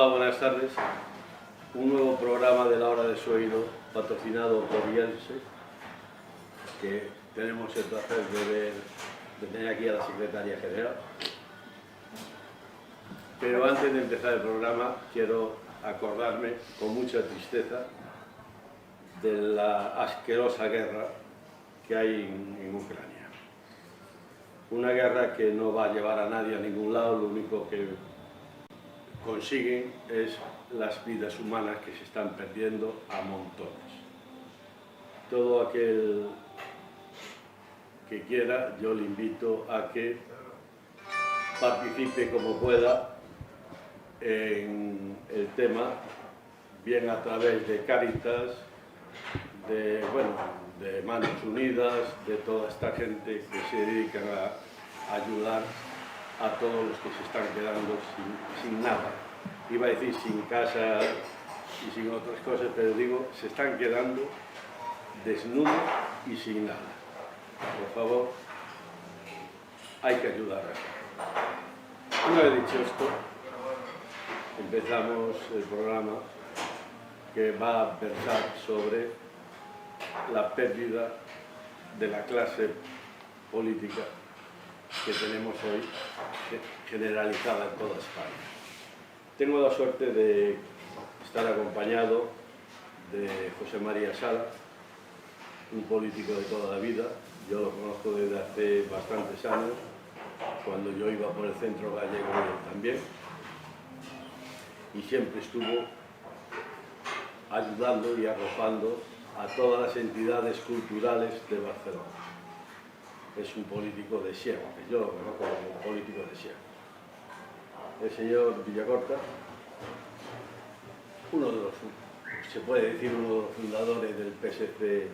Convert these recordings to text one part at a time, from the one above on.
Buenas tardes. Un nuevo programa de La Hora de su Oído, patrocinado por Bielsa, que tenemos el placer de tener aquí a la secretaria general. Pero antes de empezar el programa, quiero acordarme con mucha tristeza de la asquerosa guerra que hay en Ucrania. Una guerra que no va a llevar a nadie a ningún lado, lo único que consiguen es las vidas humanas que se están perdiendo a montones. Todo aquel que quiera, yo le invito a que participe como pueda en el tema, bien a través de Cáritas, de Manos Unidas, de toda esta gente que se dedica a ayudar a todos los que se están quedando sin nada. Iba a decir sin casa y sin otras cosas, pero digo, se están quedando desnudos y sin nada. Por favor, hay que ayudar. Una vez dicho esto, empezamos el programa que va a versar sobre la pérdida de la clase política que tenemos hoy generalizada en toda España. Tengo la suerte de estar acompañado de José María Sala, un político de toda la vida. Yo lo conozco desde hace bastantes años, cuando yo iba por el centro gallego él también, y siempre estuvo ayudando y arropando a todas las entidades culturales de Barcelona. Es un político de siempre, yo lo conozco como un político de siempre. El señor Villacorta, uno de los, se puede decir, uno de los fundadores del PSC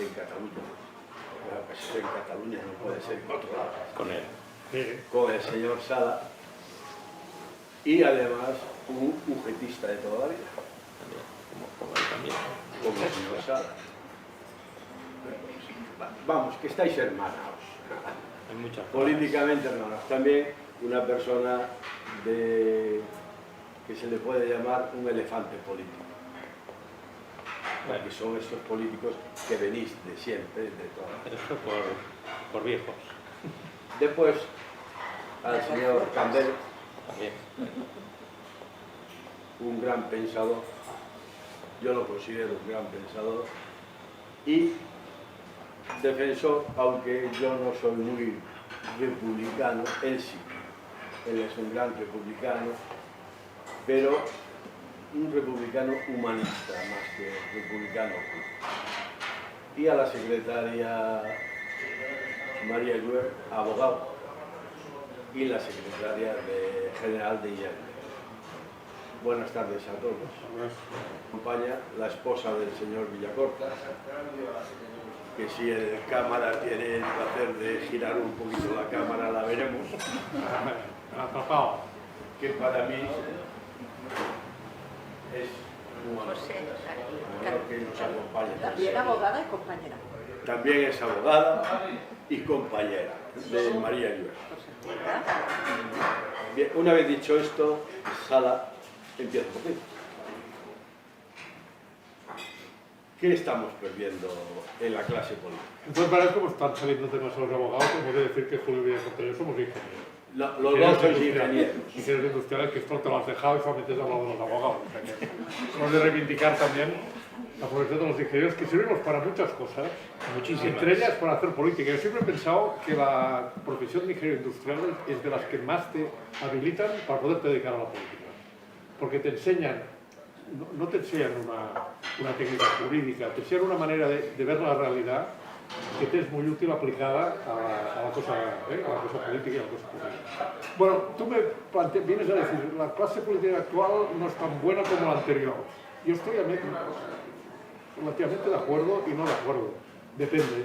en Cataluña. El PSC en Cataluña no puede ser en otro lado. Con él. Con el señor Sala, y además un ujetista de toda la vida. Como él también. Como el señor Sala. Vamos, que estáis hermanados. Hay muchas Políticamente hermanos. También una persona que se le puede llamar un elefante político. Que son estos políticos que venís de siempre, de toda. Eso por viejos. Después, al señor Candel, También. un gran pensador. Yo lo considero un gran pensador. Y defensor, aunque yo no soy muy republicano, él sí. Él es un gran republicano, pero un republicano humanista más que republicano. Y a la secretaria María Lluer, abogado, y la secretaria general de IEN. Buenas tardes a todos. Acompaña la esposa del señor Villacorta, que si el cámara tiene el placer de girar un poquito la cámara, la veremos. Que para mí es un honor que nos acompañe. También abogada y compañera. También es abogada y compañera de María Lluer. Bien, una vez dicho esto, Sala, empieza por ti. ¿Qué estamos perdiendo en la clase política? Entonces, para como están saliendo temas a los abogados, tengo que decir que Julio Villacorta y yo somos ingenieros. Los dos sois ingenieros. Ingenieros industriales, que esto te lo has dejado y solamente has hablado de los abogados. O sea que hemos de reivindicar también la profesión de los ingenieros, que servimos para muchas cosas, entre ellas para hacer política. Yo siempre he pensado que la profesión de ingeniero industrial es de las que más te habilitan para poderte dedicar a la política. Porque te enseñan, no te enseñan una técnica jurídica, te enseñan una manera de ver la realidad que te es muy útil aplicada a la cosa política y a la cosa pública. Bueno, tú vienes a decir, la clase política actual no es tan buena como la anterior. Yo estoy relativamente de acuerdo y no de acuerdo. Depende.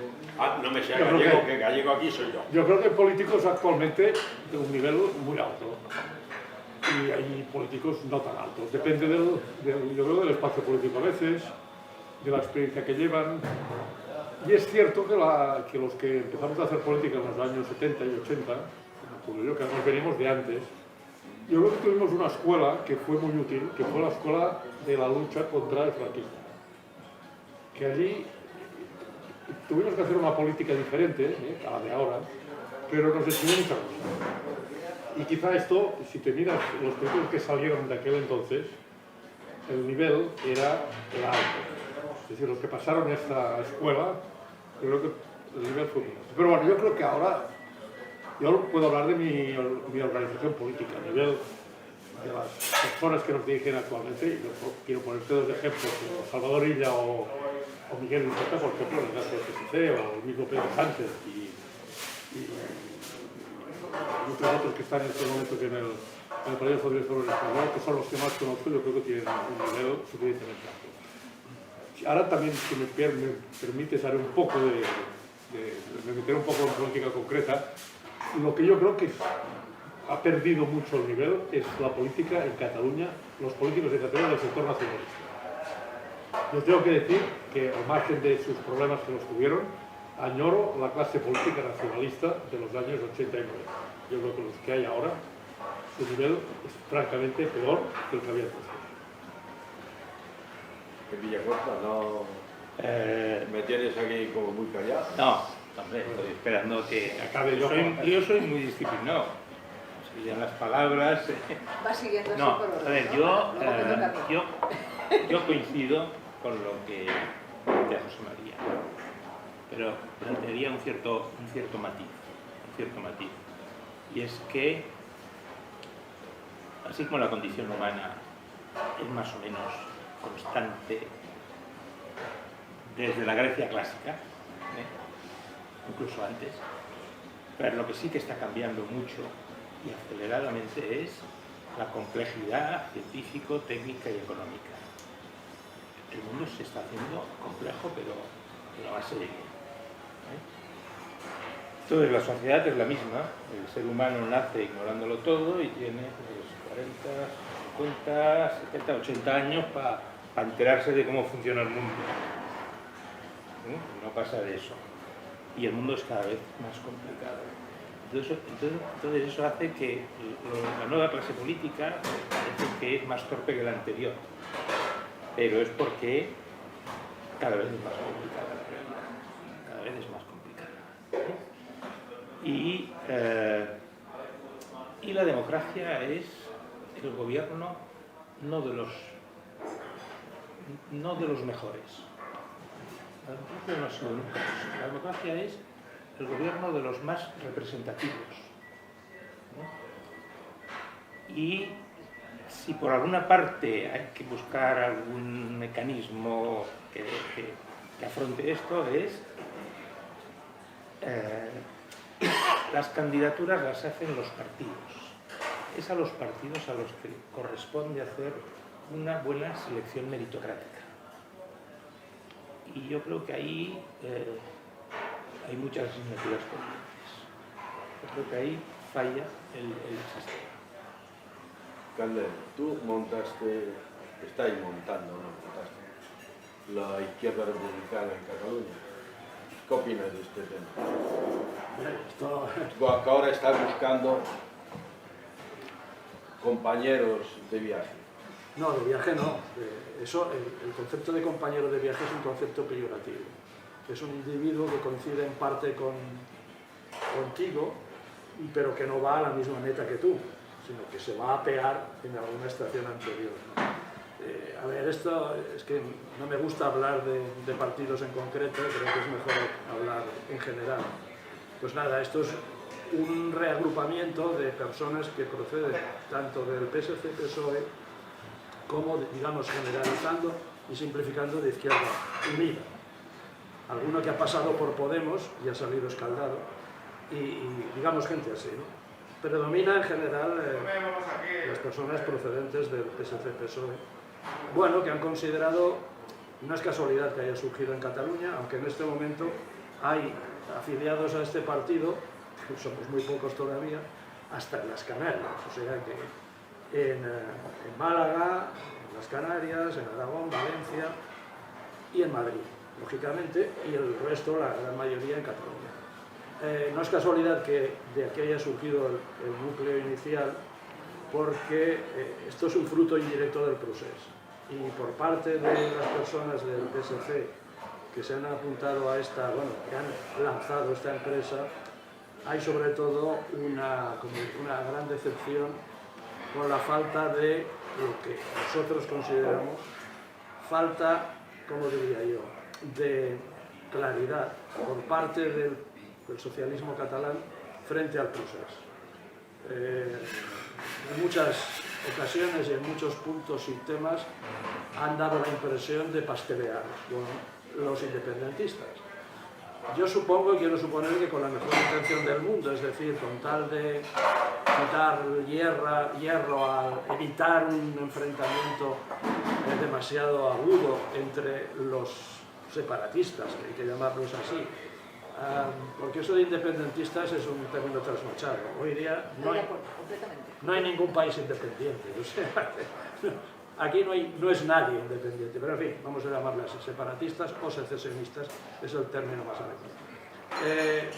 No me sea gallego, que gallego aquí soy yo. Yo creo que hay políticos actualmente de un nivel muy alto. Y hay políticos no tan altos. Depende yo creo, del espacio político a veces, de la experiencia que llevan. Y es cierto que los que empezamos a hacer política en los años 70 y 80, como yo, que nos venimos de antes, yo creo que tuvimos una escuela que fue muy útil, que fue la escuela de la lucha contra el franquismo. Que allí tuvimos que hacer una política diferente a la de ahora, pero nos enseñó muchas cosas. Y quizá esto, si te miras los políticos que salieron de aquel entonces, el nivel era alto. Es decir, los que pasaron esta escuela, yo creo que el nivel fue muy alto. Pero bueno, yo creo que ahora, yo puedo hablar de mi organización política, a nivel de las personas que nos dirigen actualmente, y yo quiero ponerte dos ejemplos, como Salvador Illa o Miguel Iceta, por ejemplo, en el caso del PSC, o el mismo Pedro Sánchez, y muchos otros que están en estos momentos en el Partido Socialista Obrero Español, que son los que más conozco, yo creo que tienen un nivel suficientemente alto. Ahora también, si me permites, haré un poco de meter un poco en política concreta. Lo que yo creo que ha perdido mucho el nivel es la política en Cataluña, los políticos de Cataluña del sector nacionalista. Yo tengo que decir que, al margen de sus problemas que los tuvieron, añoro la clase política nacionalista de los años 89. Yo creo que los que hay ahora, su nivel es francamente peor que el que había entonces. En Villacorta no... me tienes aquí como muy callado. No, hombre, estoy esperando que acabe. Yo soy muy disciplinado. Seguían las palabras. Va siguiendo así No, por orden, a ver, ¿no? yo coincido con lo que plantea José María, pero plantearía un cierto matiz. Y es que, así como la condición humana es más o menos constante desde la Grecia clásica, incluso antes, pero lo que sí que está cambiando mucho y aceleradamente es la complejidad científico, técnica y económica. El mundo se está haciendo complejo, pero a base de bien. Entonces la sociedad es la misma, el ser humano nace ignorándolo todo y tiene pues, 40, 50, 70, 80 años para enterarse de cómo funciona el mundo. No pasa de eso. Y el mundo es cada vez más complicado. Entonces eso hace que la nueva clase política parece que es más torpe que la anterior. Pero es porque cada vez es más complicada la realidad. Cada vez es más complicada. Y la democracia es el gobierno no de los mejores. La democracia no ha sido nunca eso. La democracia es el gobierno de los más representativos. Y si por alguna parte hay que buscar algún mecanismo que afronte esto, es las candidaturas las hacen los partidos. Es a los partidos a los que corresponde hacer una buena selección meritocrática. Y yo creo que ahí hay muchas asignaturas pendientes. Yo creo que ahí falla el sistema. Candel, tú estáis montando la izquierda republicana en Cataluña. ¿Qué opinas de este tema? Que ahora estás buscando compañeros de viaje. No, de viaje no. El concepto de compañero de viaje es un concepto peyorativo. Es un individuo que coincide en parte contigo, pero que no va a la misma meta que tú, sino que se va a pegar en alguna estación anterior, ¿no? A ver, esto es que no me gusta hablar de partidos en concreto, creo que es mejor hablar en general. Pues nada, esto es un reagrupamiento de personas que proceden tanto del PSC, PSOE, como, digamos, generalizando y simplificando, de Izquierda Unida. Alguno que ha pasado por Podemos y ha salido escaldado, y digamos gente así, ¿no? Predomina en general las personas procedentes del PSC, PSOE, bueno, que han considerado, no es casualidad que haya surgido en Cataluña, aunque en este momento hay afiliados a este partido, somos muy pocos todavía, hasta en las Canarias, o sea que en Málaga, en las Canarias, en Aragón, Valencia y en Madrid, lógicamente, y el resto, la gran mayoría, en Cataluña. No es casualidad que de aquí haya surgido el núcleo inicial, porque esto es un fruto indirecto del proceso. Y por parte de las personas del PSC que se han apuntado a esta, bueno, que han lanzado esta empresa, hay sobre todo una gran decepción por la falta de lo que nosotros consideramos falta, como diría yo, de claridad por parte del socialismo catalán frente al proceso. En muchas ocasiones y en muchos puntos y temas han dado la impresión de pastelear con los independentistas. Yo supongo y quiero suponer que con la mejor intención del mundo, es decir, con tal de quitar hierro a evitar un enfrentamiento demasiado agudo entre los separatistas, que hay que llamarlos así, porque eso de independentistas es un término trasnochado. Hoy día no hay ningún país independiente, o sea, aquí no es nadie independiente, pero en fin, vamos a llamarlas separatistas o secesionistas, es el término más adecuado.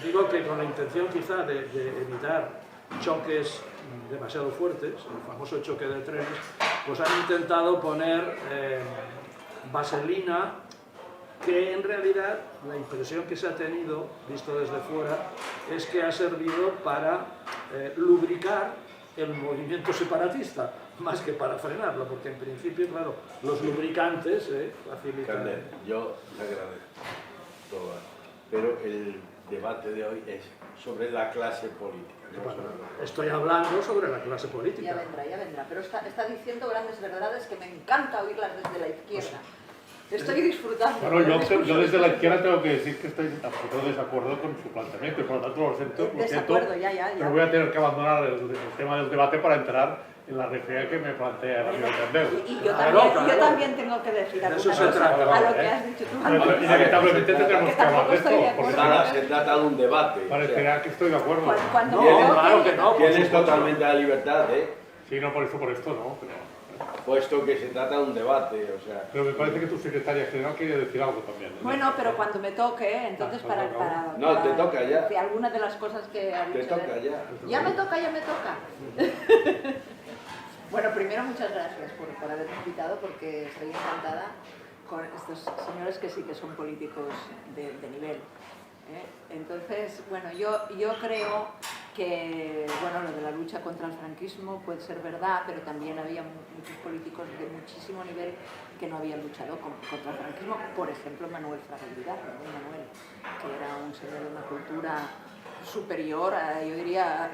Digo que con la intención quizá de evitar choques demasiado fuertes, el famoso choque de trenes, pues han intentado poner vaselina, que en realidad la impresión que se ha tenido, visto desde fuera, es que ha servido para lubricar el movimiento separatista, más que para frenarlo, porque en principio, claro, los lubricantes facilitan... Carmen, yo te agradezco todo, pero el debate de hoy es sobre la clase política. Bueno, estoy hablando sobre la clase política. Ya vendrá, pero está diciendo grandes verdades que me encanta oírlas desde la izquierda. Estoy disfrutando. Bueno, yo desde la izquierda tengo que decir que estoy en absoluto desacuerdo con su planteamiento y por lo tanto lo siento, pero voy a tener que abandonar el tema del debate para entrar en la reflexión que me plantea el amigo Candeu. Y yo también tengo que decir alguna cosa a lo que has dicho tú. Inevitablemente tendremos que hablar de esto, porque Nada, se trata de un debate. parecerá que estoy de acuerdo. Claro que no. Tienes totalmente la libertad, Sí, no, por esto no, pero... puesto que se trata de un debate, o sea... Pero me parece que tu secretaria general quiere decir algo también, ¿no? Bueno, pero cuando me toque, entonces No, te toca ya. De alguna de las cosas que ha dicho... Te toca ya. Ya me toca. Bueno, primero muchas gracias por haberme invitado, porque estoy encantada con estos señores que sí que son políticos de nivel. Entonces, bueno, yo creo que lo de la lucha contra el franquismo puede ser verdad, pero también había muchos políticos de muchísimo nivel que no habían luchado contra el franquismo. Por ejemplo, Manuel Fraga Iribarra, Manuel, que era un señor de una cultura superior, yo diría,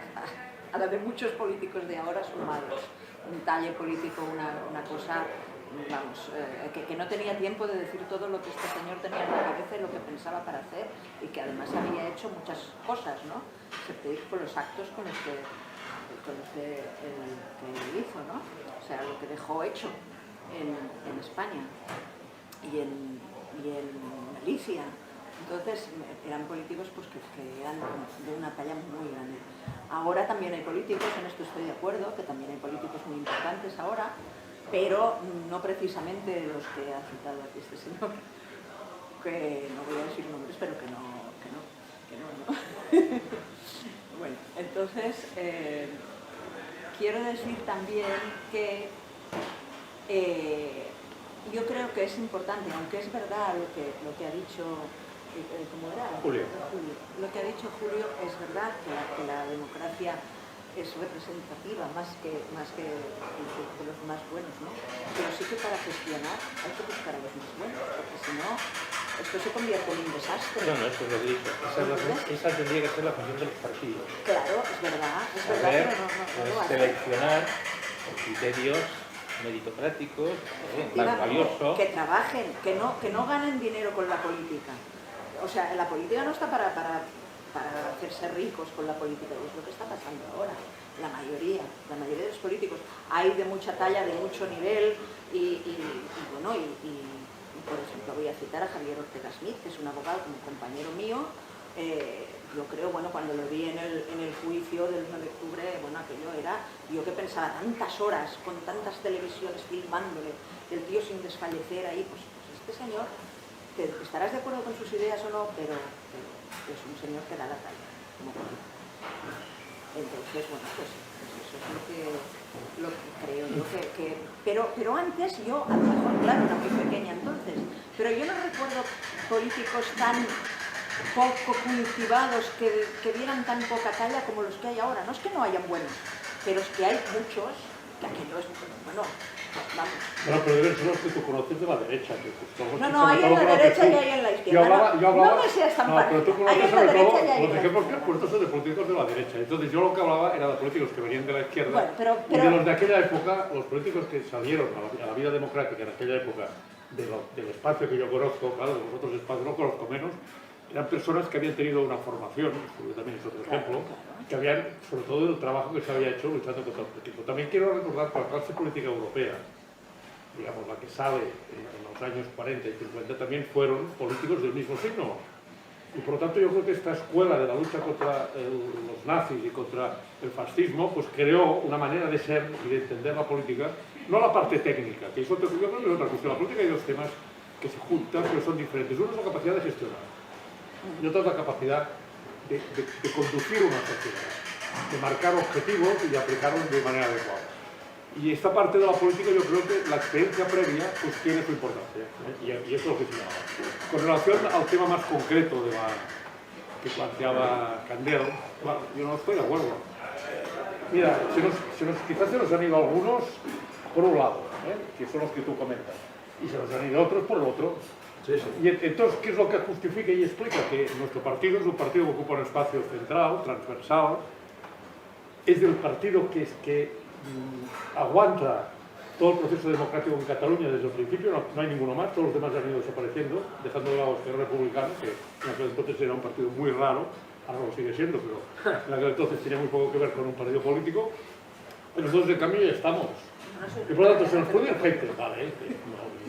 a la de muchos políticos de ahora sumados. Un talle político, una cosa... vamos, que no tenía tiempo de decir todo lo que este señor tenía en la cabeza y lo que pensaba para hacer, y que además había hecho muchas cosas, ¿no? Se puede ir por los actos con los que él hizo, ¿no? O sea, lo que dejó hecho en España y en Galicia. Entonces eran políticos pues, que eran de una talla muy grande. Ahora también hay políticos, en esto estoy de acuerdo, que también hay políticos muy importantes ahora, pero no precisamente los que ha citado aquí este señor, que no voy a decir nombres, pero que no. Bueno, entonces quiero decir también que yo creo que es importante, aunque es verdad lo que ha dicho, ¿cómo era? Julio. Lo que ha dicho Julio es verdad, que la democracia es representativa más que de los más buenos, ¿no? Pero sí que para gestionar hay que buscar a los más buenos, porque si no, esto se convierte en un desastre. No, eso es lo que digo. Esa tendría que ser la función de los partidos. Claro, es verdad, Saber pero no lo hacen. seleccionar con criterios meritocráticos, valiosos. Que trabajen, que no ganen dinero con la política. O sea, la política no está para hacerse ricos con la política, y es lo que está pasando ahora. La mayoría de los políticos hay de mucha talla, de mucho nivel, y por ejemplo voy a citar a Javier Ortega Smith, que es un abogado, un compañero mío. Yo creo, cuando lo vi en el juicio del 1 de octubre, aquello era, yo que pensaba tantas horas, con tantas televisiones filmándole, el tío sin desfallecer ahí, pues este señor, que estarás de acuerdo con sus ideas o no, pero es un señor que da la talla, como político. Entonces, pues eso es lo que lo que creo yo pero antes yo, a lo mejor, claro, era muy pequeña entonces, pero yo no recuerdo políticos tan poco cultivados que dieran tan poca talla como los que hay ahora. No es que no hayan buenos, pero es que hay muchos que aquello es, bueno, vamos. Bueno, pero deben ser los que tú conoces de la derecha. No, hay en la derecha y hay en la izquierda. No me seas tan pero tú hay en la derecha y hay en los la ejemplos que izquierda. has puesto son de políticos de la derecha. Entonces yo lo que hablaba era de políticos que venían de la izquierda. Bueno, y de los de aquella época, los políticos que salieron a la vida democrática en aquella época, del espacio que yo conozco, claro, de los otros espacios no conozco menos, eran personas que habían tenido una formación, yo también es otro ejemplo, que habían, sobre todo el trabajo que se había hecho luchando contra el fascismo. También quiero recordar que la clase política europea, digamos la que sale en los años 40 y 50, también fueron políticos del mismo signo. Y por lo tanto yo creo que esta escuela de la lucha contra los nazis y contra el fascismo, pues creó una manera de ser y de entender la política, no la parte técnica, que eso yo creo que es otra cuestión. La política hay dos temas que se juntan, pero son diferentes. Uno es la capacidad de gestionar, y otra es la capacidad de conducir una sociedad, de marcar objetivos y de aplicarlos de manera adecuada. Y esta parte de la política yo creo que la experiencia previa pues tiene su importancia, y eso es lo que se llama. Con relación al tema más concreto que planteaba Candel, bueno, yo no estoy de acuerdo. Mira, quizás se nos han ido algunos por un lado, que son los que tú comentas, y se nos han ido otros por el otro. Sí, sí. Y entonces, ¿qué es lo que justifica y explica? Que nuestro partido es un partido que ocupa un espacio central, transversal, es del partido que aguanta todo el proceso democrático en Cataluña desde el principio, no hay ninguno más, todos los demás han ido desapareciendo, dejando de lado el Republicano, que en aquel entonces era un partido muy raro, ahora lo sigue siendo, pero en aquel entonces tenía muy poco que ver con un partido político, pero nosotros en cambio ya estamos. Y por lo tanto, se nos puede ir gente, vale, es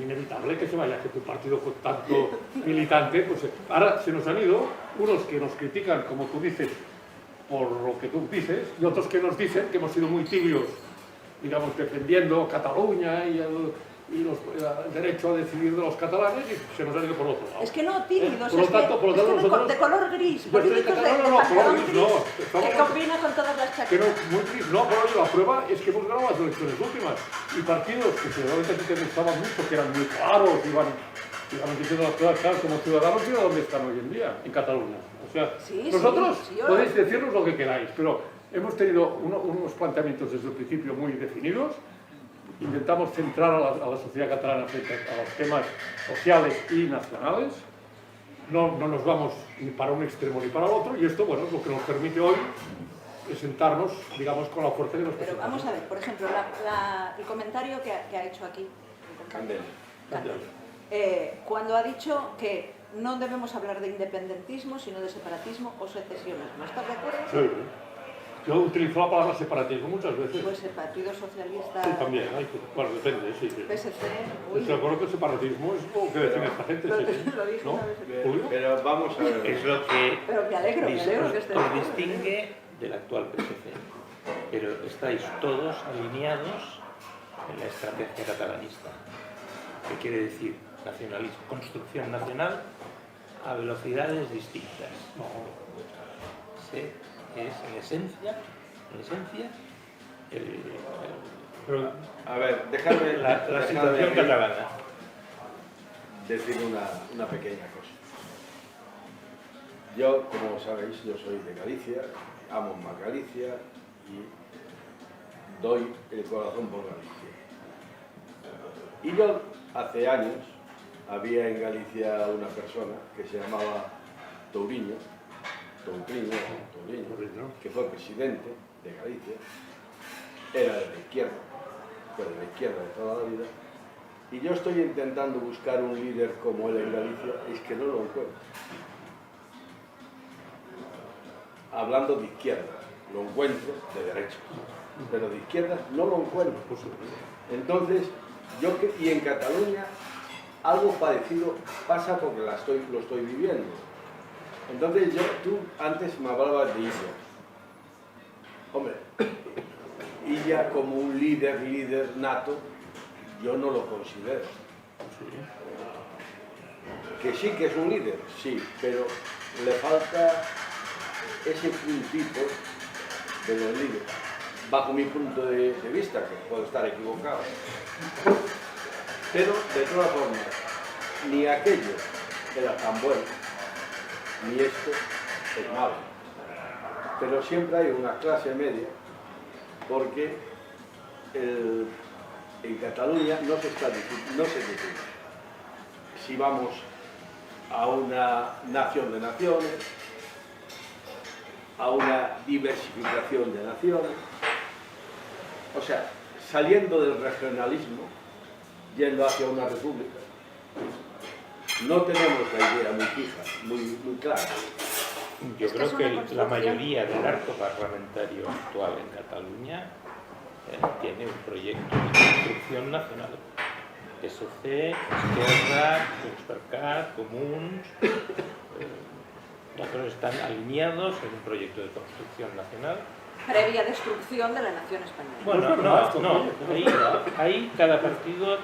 inevitable que se vaya gente un partido con tanto militante, pues ahora se nos han ido unos que nos critican, como tú dices, por lo que tú dices, y otros que nos dicen que hemos sido muy tibios, digamos, defendiendo Cataluña y el derecho a decidir de los catalanes, y se nos ha ido por otro lado. Es que no tímidos, Por lo tanto, nosotros, de color gris, yo estoy políticos de color gris, que combina con todas las que chaquetas. no, muy gris, no, pero oye, la prueba es que hemos ganado las elecciones últimas, y partidos que seguramente a ti te gustaban mucho, que eran muy claros, iban diciendo las cosas claras como ciudadanos, y dónde están hoy en día, en Cataluña. O sea, Sí, nosotros sí, podéis decirnos lo que queráis, pero hemos tenido unos planteamientos desde el principio muy definidos. Intentamos centrar a la sociedad catalana frente a los temas sociales y nacionales. No nos vamos ni para un extremo ni para el otro, y esto, bueno, es lo que nos permite hoy presentarnos, digamos, con la fuerza que nos Pero presentamos. vamos a ver, por ejemplo, el comentario que ha hecho aquí, Candel. cuando ha dicho que no debemos hablar de independentismo, sino de separatismo o secesionismo. ¿Estás de acuerdo? Sí. Yo utilizo la palabra separatismo muchas veces. Pues el Partido Socialista, Sí, también. Bueno, depende, sí. PSC... Estoy de acuerdo que el separatismo es lo que define esta gente. Lo Sí. dije ¿No? una vez. Julio. Pero vamos a ver. Es lo que Pero me alegro que esté... os distingue del actual PSC. Pero estáis todos alineados en la estrategia catalanista. ¿Qué quiere decir? Nacionalismo, construcción nacional a velocidades distintas. No. Sí, es en esencia Pero, A ver, déjame la situación aquí catalana. decir una pequeña cosa. Yo, como sabéis, yo soy de Galicia, amo más Galicia y doy el corazón por Galicia. Y yo, hace años, había en Galicia una persona que se llamaba Touriño, que fue presidente de Galicia, era de la izquierda, fue de la izquierda de toda la vida, y yo estoy intentando buscar un líder como él en Galicia, es que no lo encuentro. Hablando de izquierda, lo encuentro de derecha, pero de izquierda no lo encuentro. Entonces, y en Cataluña algo parecido pasa porque lo estoy viviendo. Entonces tú antes me hablabas de Illa. Hombre, Illa como un líder nato, yo no lo considero. Que sí que es un líder, sí, pero le falta ese puntito de los líderes. bajo mi punto de vista, que puedo estar equivocado. Pero, de todas formas, ni aquello era tan bueno, ni esto es malo. Pero siempre hay una clase media, porque en Cataluña no se decide si vamos a una nación de naciones, a una diversificación de naciones, o sea, saliendo del regionalismo, yendo hacia una república. No tenemos la idea muy fija, muy clara. Yo Es que creo es una que la construcción. mayoría del arco parlamentario actual en Cataluña tiene un proyecto de construcción nacional. PSC, Esquerra, Junts Comuns, todos están alineados en un proyecto de construcción nacional. Previa destrucción de la nación española. Bueno, no, ahí cada partido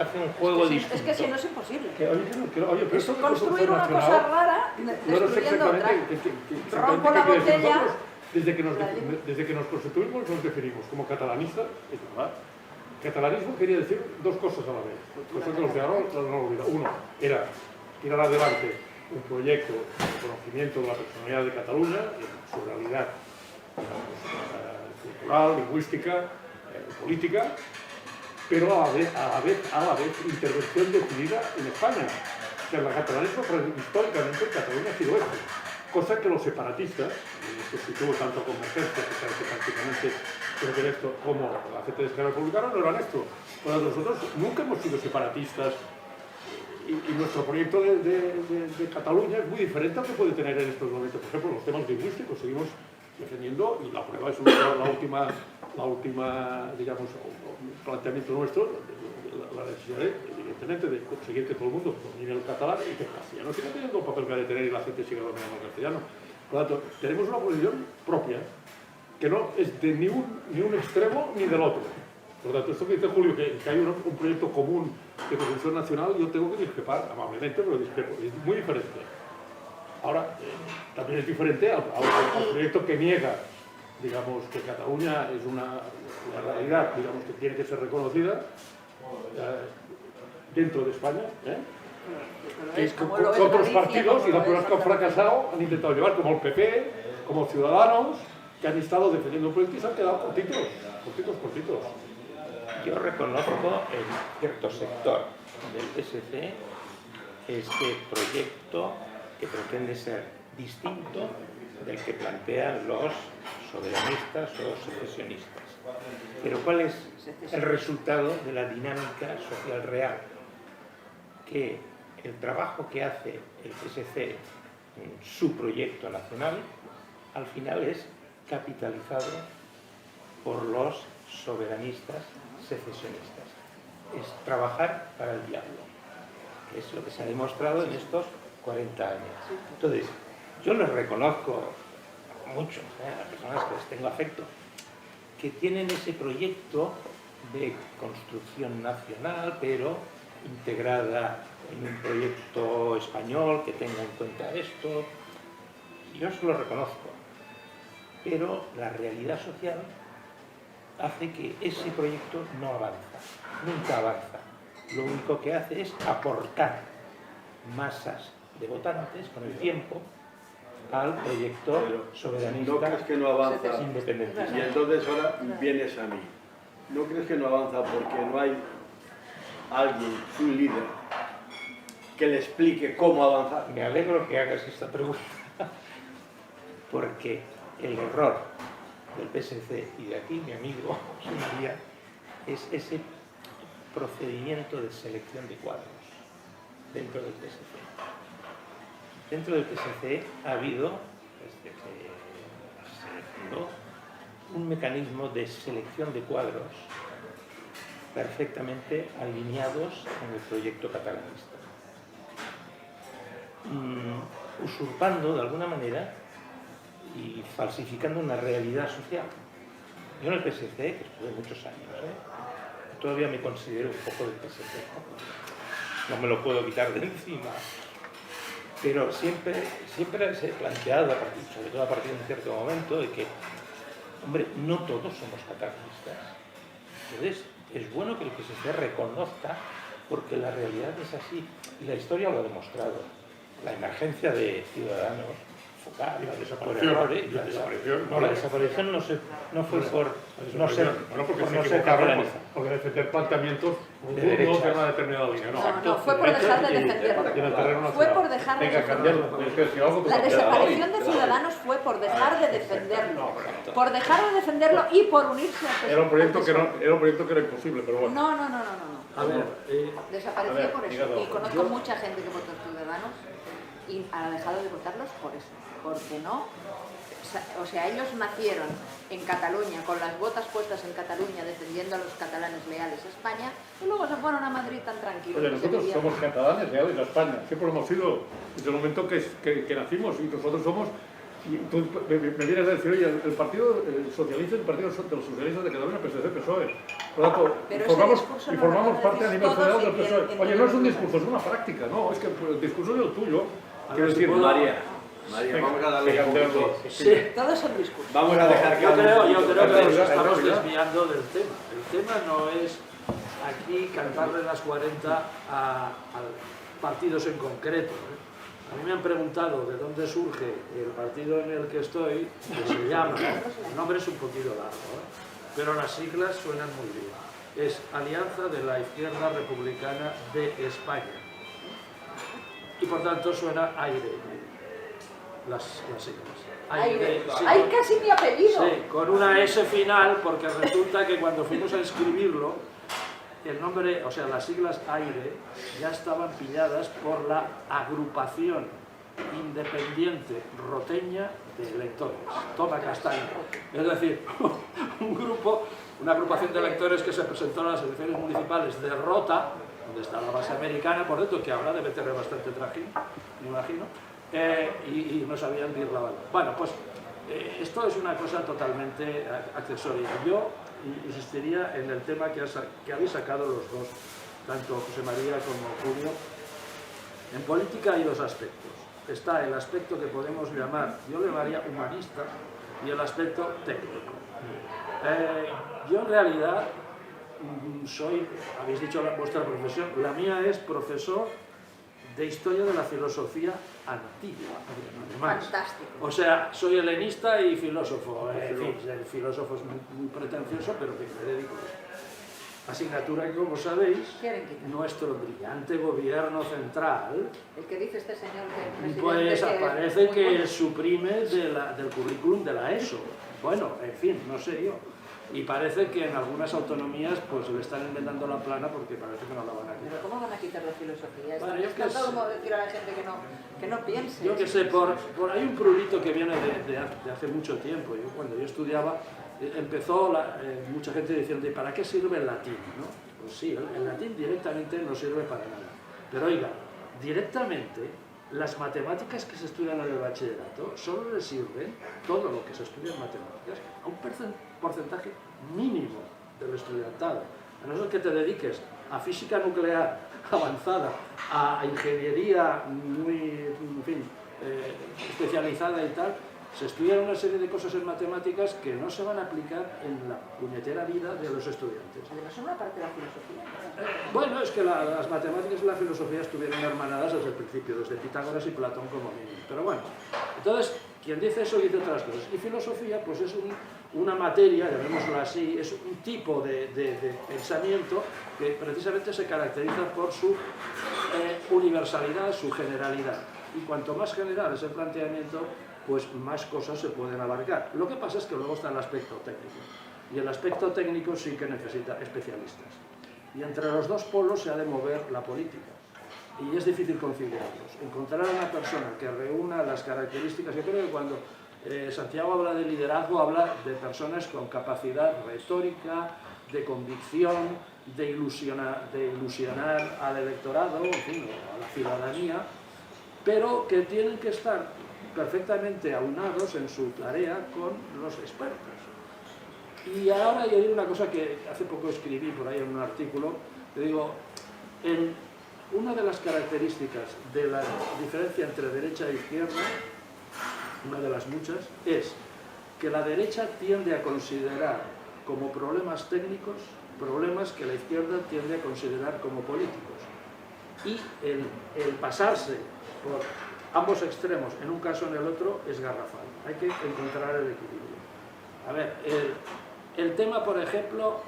hace un juego es distinto. que si no es imposible. Oye, pero esto de Construir una nacional, cosa rara, no sé destruyendo otra. exactamente Rompo la qué quiere decir. botella. Nosotros, La desde que nos constituimos nos definimos como catalanistas, es verdad. Catalanismo quería decir dos cosas a la vez. Cosa que los de ahora no lo olvidan. Uno era tirar adelante un proyecto de conocimiento de la personalidad de Cataluña, en su realidad cultural, lingüística, política, pero a la vez intervención decidida en España. O sea, el catalanismo históricamente en Cataluña ha sido esto. Cosa que los separatistas, y esto sí tuvo tanto Convergencia, que sabe que prácticamente creo que esto, como la gente de Esquerra Republicana, no eran esto. Bueno, nosotros nunca hemos sido separatistas y nuestro proyecto de Cataluña es muy diferente al que puede tener en estos momentos. Por ejemplo, los temas lingüísticos seguimos defendiendo, y la prueba es la última, digamos, planteamiento nuestro, la necesidad, evidentemente, de conseguir que todo el mundo domine el catalán y que el castellano siga teniendo el papel que ha de tener y la gente siga dominando el castellano. Por lo tanto, tenemos una posición propia, que no es de ni un extremo ni del otro. Por lo tanto, esto que dice Julio, que hay un proyecto común de construcción nacional, yo tengo que discrepar, amablemente, pero discrepo, es muy diferente. Ahora, también es diferente al proyecto que niega, digamos, que Cataluña es una realidad, digamos, que tiene que ser reconocida dentro de España, que con otros partidos y las pruebas que han fracasado han intentado llevar, como el PP, como Ciudadanos, que han estado defendiendo un proyecto y se han quedado cortitos. Yo reconozco en cierto sector del PSC este proyecto que pretende ser distinto del que plantean los soberanistas o secesionistas. Pero ¿cuál es el resultado de la dinámica social real? Que el trabajo que hace el PSC en su proyecto nacional, al final es capitalizado por los soberanistas secesionistas. Es trabajar para el diablo, que es lo que se ha demostrado en estos 40 años. Entonces, yo les reconozco a muchos, a las personas que les tengo afecto, que tienen ese proyecto de construcción nacional, pero integrada en un proyecto español que tenga en cuenta esto. Yo se lo reconozco, pero la realidad social hace que ese proyecto no avanza, nunca avanza. Lo único que hace es aportar masas de votantes con el tiempo al proyecto soberanista. ¿No crees que no avanza? Independentista. Y entonces ahora vienes a mí. ¿No crees que no avanza porque no hay alguien, su líder, que le explique cómo avanzar? Me alegro que hagas esta pregunta, porque el error del PSC y de aquí mi amigo José María es ese procedimiento de selección de cuadros dentro del PSC. Dentro del PSC ha habido, desde que se fundó, un mecanismo de selección de cuadros perfectamente alineados en el proyecto catalanista, usurpando de alguna manera y falsificando una realidad social. Yo en el PSC, que estuve muchos años, todavía me considero un poco del PSC, no me lo puedo quitar de encima, pero siempre se ha planteado, sobre todo a partir de un cierto momento, de que hombre, no todos somos catalanistas. Entonces, es bueno que el que se reconozca, porque la realidad es así, y la historia lo ha demostrado. La emergencia de Ciudadanos, Focal, Y la por desaparición, errores, la desaparición. no, la desaparición no fue por no ser, bueno, porque por se no ser equivocaron catalanista. por defender planteamientos De de derechas. una determinada línea. No, fue por dejar de defenderlo. Y en el terreno Fue nacional. por dejar de Venga, defenderlo. cambiarlo. Es que si algo que La se ha desaparición de Ciudadanos fue por dejar de defenderlo. Por dejar de defenderlo y por unirse al Era un proyecto que PSOE. era un proyecto que era imposible, pero bueno. No. A ver, Desapareció A ver, por eso. dígalo. Y conozco mucha gente que votó Ciudadanos y ha dejado de votarlos por eso. Porque no. O sea, ellos nacieron en Cataluña, con las botas puestas en Cataluña, defendiendo a los catalanes leales a España, y luego se fueron a Madrid tan tranquilos. Oye, que se nosotros vivían. somos catalanes, leales a España. Siempre lo hemos sido desde el momento que nacimos y nosotros somos. Y tú me vienes a decir, oye, el Partido Socialista, el Partido de los Socialistas de Cataluña, PSC, PSOE. Por lo tanto, Pero ese discurso no lo formamos van a parte a decir nivel todos federal del y PSOE. en Oye, el no es un mundo. discurso, es una práctica, no, es que el discurso es el tuyo. A Quiero ver, si decir, puedo- María, vamos a darle un poquito. Sí. Todos son discursos. Vamos a dejar que Yo hable un creo poquito. que nos realidad, estamos es realidad. desviando del tema. El tema no es aquí cantarle las 40 a partidos en concreto. A mí me han preguntado de dónde surge el partido en el que estoy, que se llama, el nombre es un poquito largo, pero las siglas suenan muy bien. Es Alianza de la Izquierda Republicana de España. Y por tanto suena aire, las siglas. Aire. Sí. ¡Ay, casi mi apellido! Sí, con una S final, porque resulta que cuando fuimos a escribirlo, el nombre, o sea, las siglas AIRE, ya estaban pilladas por la agrupación independiente roteña de electores, Toma Castaño. Es decir, un grupo, una agrupación de electores que se presentó a las elecciones municipales de Rota, donde está la base americana, por cierto, que ahora debe tener bastante trajín, me imagino, y no sabían decir la verdad. Bueno, pues esto es una cosa totalmente accesoria. Yo insistiría en el tema que habéis sacado los dos, tanto José María como Julio. En política hay dos aspectos. Está el aspecto que podemos llamar, yo le llamaría humanista, y el aspecto técnico. Yo en realidad soy, habéis dicho vuestra profesión, la mía es profesor de Historia de la Filosofía Antigua, además. Fantástico. O sea, soy helenista y filósofo. En fin, el filósofo es muy pretencioso, pero que me dedico a eso. Asignatura que, como sabéis, Quieren quitar. nuestro brillante gobierno central, El que dice este señor que el pues presidente aparece es muy bueno. que suprime del currículum de la ESO. Bueno, en fin, no sé yo. Y parece que en algunas autonomías pues le están inventando la plana porque parece que no la van a Pero quitar. ¿cómo van a quitar la filosofía? Bueno, yo Está qué todo sé. como decir a la gente que no piense. Yo que sé, por ahí un prurito que viene de hace mucho tiempo. Cuando yo estudiaba, empezó mucha gente diciendo, ¿y para qué sirve el latín? ¿No? Pues sí, el latín directamente no sirve para nada. Pero oiga, directamente las matemáticas que se estudian en el bachillerato solo le sirven, todo lo que se estudia en matemáticas, a un porcentaje mínimo del estudiantado. A no ser que te dediques a física nuclear avanzada, a ingeniería muy, en fin, especializada y tal, se estudian una serie de cosas en matemáticas que no se van a aplicar en la puñetera vida de los estudiantes. Además son una parte de la filosofía. Bueno, es que las matemáticas y la filosofía estuvieron hermanadas desde el principio, desde Pitágoras y Platón como mínimo. Pero bueno, entonces, quien dice eso dice otras cosas. Y filosofía, pues es una materia, llamémoslo así, es un tipo de pensamiento que precisamente se caracteriza por su universalidad, su generalidad. Y cuanto más general es el planteamiento, pues más cosas se pueden abarcar. Lo que pasa es que luego está el aspecto técnico. Y el aspecto técnico sí que necesita especialistas. Y entre los dos polos se ha de mover la política. Y es difícil conciliarlos. Encontrar a una persona que reúna las características. Yo creo que cuando Santiago habla de liderazgo, habla de personas con capacidad retórica, de convicción, de ilusionar al electorado, en fin, a la ciudadanía, pero que tienen que estar perfectamente aunados en su tarea con los expertos. Y ahora yo digo una cosa que hace poco escribí por ahí en un artículo, que digo, una de las características de la diferencia entre derecha e izquierda, una de las muchas, es que la derecha tiende a considerar como problemas técnicos, problemas que la izquierda tiende a considerar como políticos. Y el pasarse por ambos extremos, en un caso o en el otro, es garrafal. Hay que encontrar el equilibrio. A ver, el tema, por ejemplo,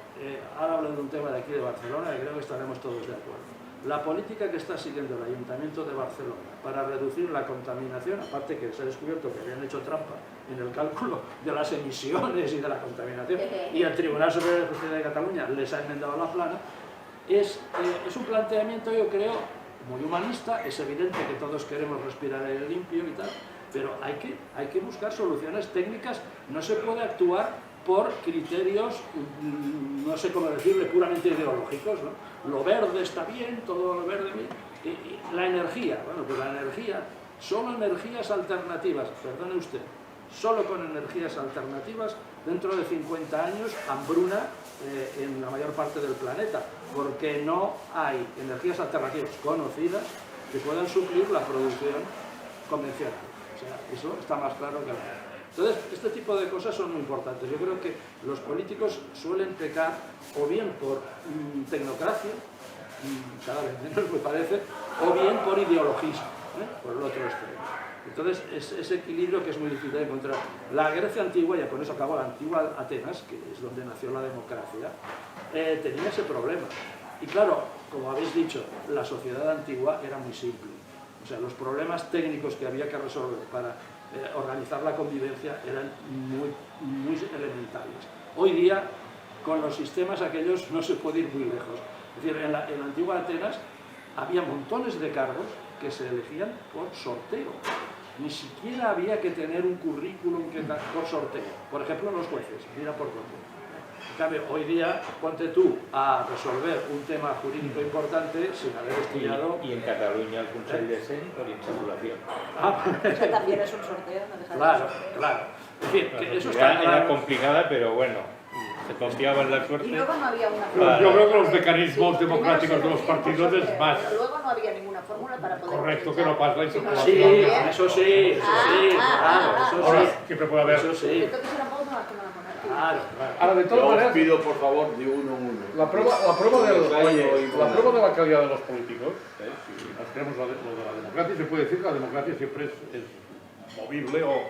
ahora hablo de un tema de aquí de Barcelona, y creo que estaremos todos de acuerdo. La política que está siguiendo el Ayuntamiento de Barcelona para reducir la contaminación, aparte que se ha descubierto que habían hecho trampa en el cálculo de las emisiones y de la contaminación, y el Tribunal Superior de Justicia de Cataluña les ha enmendado la plana, es un planteamiento, yo creo, muy humanista. Es evidente que todos queremos respirar aire limpio y tal, pero hay que buscar soluciones técnicas. No se puede actuar por criterios, no sé cómo decirle, puramente ideológicos, ¿no? Lo verde está bien, todo lo verde bien. Y la energía, bueno, pues la energía, solo energías alternativas, perdone usted, solo con energías alternativas, dentro de 50 años, hambruna en la mayor parte del planeta, porque no hay energías alternativas conocidas que puedan suplir la producción convencional. O sea, eso está más claro que nada. Entonces, este tipo de cosas son muy importantes. Yo creo que los políticos suelen pecar o bien por tecnocracia, cada vez menos me parece, o bien por ideologismo, por el otro extremo. Entonces, es ese equilibrio que es muy difícil de encontrar. La Grecia antigua, y con eso acabo, la antigua Atenas, que es donde nació la democracia, tenía ese problema. Y claro, como habéis dicho, la sociedad antigua era muy simple. O sea, los problemas técnicos que había que resolver para organizar la convivencia eran muy elementales. Hoy día, con los sistemas aquellos, no se puede ir muy lejos. Es decir, en la antigua Atenas había montones de cargos que se elegían por sorteo. Ni siquiera había que tener un currículum por sorteo. Por ejemplo, los jueces, mira por dónde. En cambio, hoy día, ponte tú a resolver un tema jurídico importante sin haber estudiado... Y en Cataluña el Consell de Cent por insaculación. Eso también es un sorteo, no deja de Claro, ser. claro. En fin, que eso está Era claro. complicada, pero bueno, se confiaba en la suerte. Y luego no había una Yo fórmula. creo que los mecanismos Sí, democráticos de primero los se elegía por partidos es sorteo, más pero luego no había ninguna fórmula para poder... correcto que no pasa la insaculación. Sí, Bien. eso sí, claro, eso Ahora sí. siempre puede haber. Eso sí. Entonces era un poco más como la monarquía. Claro, claro. Ahora, de Yo todas os maneras, pido, por favor, de uno en uno. la prueba Oye, la prueba de la calidad de los políticos, si nos creemos lo de la democracia, se puede decir que la democracia siempre es movible o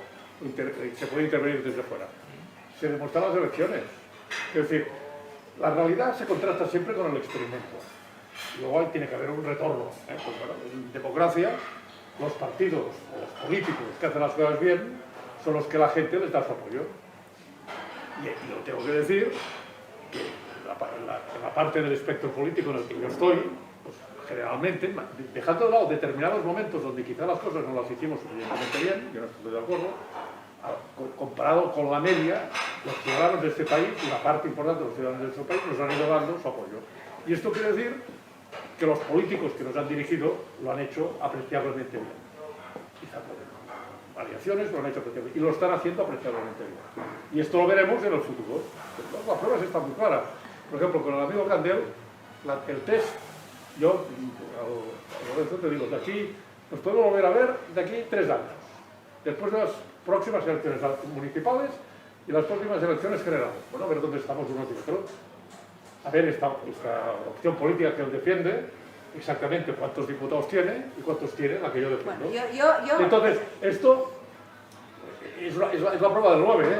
se puede intervenir desde fuera. Se demuestran las elecciones. Es decir, la realidad se contrasta siempre con el experimento. Luego ahí tiene que haber un retorno. Pues bueno, en democracia, los partidos o los políticos que hacen las cosas bien son los que la gente les da su apoyo. Y lo tengo que decir, que en la parte del espectro político en el que yo estoy, pues generalmente, dejando de lado determinados momentos donde quizá las cosas no las hicimos suficientemente bien, yo no estoy de acuerdo, comparado con la media, los ciudadanos de este país, una parte importante de los ciudadanos de este país, nos han ido dando su apoyo. Y esto quiere decir que los políticos que nos han dirigido lo han hecho apreciablemente bien. Quizá por variaciones lo han hecho apreciablemente y lo están haciendo apreciablemente bien. Y esto lo veremos en el futuro. Las pruebas están muy claras. Por ejemplo, con el amigo Candel, el test, yo, a Lorenzo te digo, de aquí nos podemos volver a ver de aquí 3 años. Después de las próximas elecciones municipales y las próximas elecciones generales. Bueno, a ver dónde estamos unos y otros. A ver esta opción política que él defiende, exactamente cuántos diputados tiene y cuántos tiene la que yo defiendo. Bueno, yo... Entonces, esto es la prueba del 9, ¿eh?